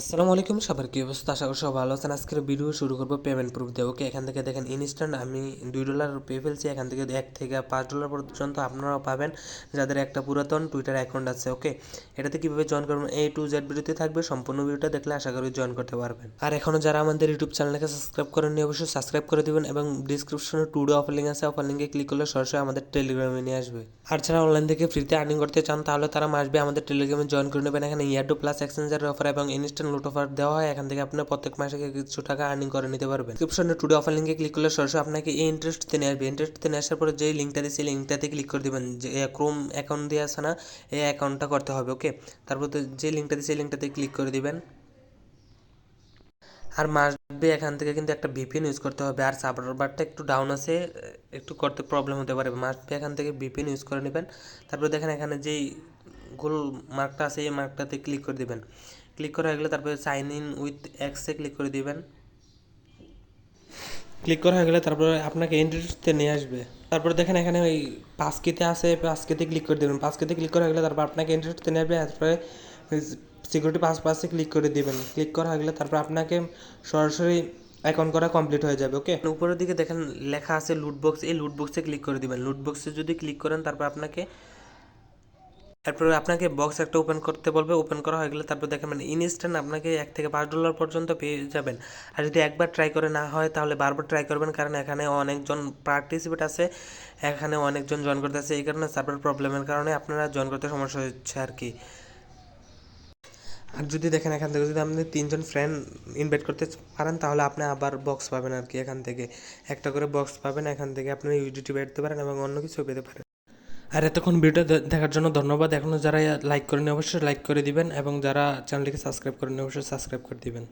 আসসালামু আলাইকুম, সবার কি অবস্থা? আশা করি সব ভালো আছেন। আজকের ভিডিও শুরু করবো পেমেন্ট প্রুফ দিয়ে। ওকে, এখান থেকে দেখেন ইনস্ট্যান্ট আমি $2 পেয়ে ফেলছি। এখান থেকে $1 থেকে $5 পর্যন্ত আপনারাও পাবেন যাদের একটা পুরাতন টুইটার অ্যাকাউন্ট আছে। ওকে, এটাতে কীভাবে জয়েন করবেন A to Z ভিডিওতে থাকবে, সম্পূর্ণ ভিডিওটা দেখলে আশা করি জয়েন করতে পারবেন। আর এখনও যারা আমাদের ইউটিউব চ্যানেলকে সাবস্ক্রাইব করেননি অবশ্যই সাবস্ক্রাইব করে দেবেন এবং ডিসক্রিপশনে টুডে অফার লিঙ্ক আছে, অফার লিঙ্কে ক্লিক করলে সরাসরি আমাদের টেলিগ্রামে নিয়ে আসবে। আর যারা অনলাইন থেকে ফ্রিতে আর্নিং করতে চান তাহলে তারা আসবে আমাদের টেলিগ্রামে জয়েন করে নেবেন। এখানে ইয়ারডো প্লাস এক্সচেঞ্জারের অফার এবং ইনস্ট্যান্ট লুট অফার দেওয়া হয়। এখান থেকে আপনি প্রত্যেক মাসে কিছু টাকা আর্নিং করে নিতে পারবেন। ডিসক্রিপশনে টুডে অফার লিঙ্কে ক্লিক করলে সরাসরি আপনাকে এই ইন্টারেস্টতে নিয়ে আসবে। ইন্টারেস্টতে নিয়ে আসার পরে যে লিঙ্কটা দিচ্ছে সেই লিঙ্কটাতে ক্লিক করে দেবেন। যে ক্রোম অ্যাকাউন্ট দিয়ে আসে না, এই অ্যাকাউন্টটা করতে হবে। ওকে, তারপর যে লিঙ্কটা দিচ্ছে সেই লিঙ্কটাতে ক্লিক করে দিবেন। আর মাসবে এখান থেকে কিন্তু একটা ভিপিএন ইউজ করতে হবে। আর সার্ভারটা একটু ডাউন আছে, একটু করতে প্রবলেম হতে পারে। মাসবে এখান থেকে ভিপিএন ইউজ করে নেবেন। তারপরে দেখেন এখানে যেই গোল মার্কটা আছে এই মার্কটাতে ক্লিক করে দিবেন। ক্লিক করা হয়ে গেলে তারপরে সাইন ইন উইথ এক্সে ক্লিক করে দিবেন। ক্লিক করা হয়ে গেলে তারপরে আপনাকে ইন্টারেস্টে নিয়ে আসবে। তারপরে দেখেন এখানে ওই পাসকিতে আছে, পাসকিতে ক্লিক করে দেবেন। পাসকিতে ক্লিক করা হয়ে গেলে তারপর আপনাকে ইন্টারেস্টে নিয়ে আসবে। তারপরে সিকিউরিটি পাসে ক্লিক করে দিবেন। ক্লিক করা হয়ে গেলে তারপর আপনাকে সরাসরি অ্যাকাউন্ট করা কমপ্লিট হয়ে যাবে। ওকে, উপরের দিকে দেখেন লেখা আছে লুট বক্স, এই লুট বক্সে ক্লিক করে দিবেন। লুট বক্সে যদি ক্লিক করেন তারপরে আপনাকে বক্স একটা ওপেন করতে বলবে। ওপেন করা হয়ে গেলে তারপর দেখেন ইনস্ট্যান্ট আপনাকে $1 থেকে $5 পর্যন্ত পেয়ে যাবেন। আর যদি একবার ট্রাই করে না হয় তাহলে বারবার ট্রাই করবেন, কারণ এখানে অনেকজন পার্টিসিপেট আছে, এখানে অনেকজন জয়েন করতে আছে। এই কারণে সার্ভার প্রবলেমের কারণে আপনারা জয়েন করতে সমস্যা হচ্ছে আর কি। আর যদি দেখেন এখান থেকে যদি আপনি 3জন ফ্রেন্ড ইনভাইট করতে পারেন তাহলে আপনি আবার বক্স পাবেন আর কি। এখান থেকে একটা করে বক্স পাবেন, এখান থেকে আপনি ইউডিটি পেতে পারেন এবং অন্য কিছু পেতে পারেন। আর এতক্ষণ ভিডিও দেখার জন্য ধন্যবাদ। এখনও যারা লাইক করেন অবশ্যই লাইক করে দিবেন এবং যারা চ্যানেলটিকে সাবস্ক্রাইব করেন অবশ্যই সাবস্ক্রাইব করে দিবেন।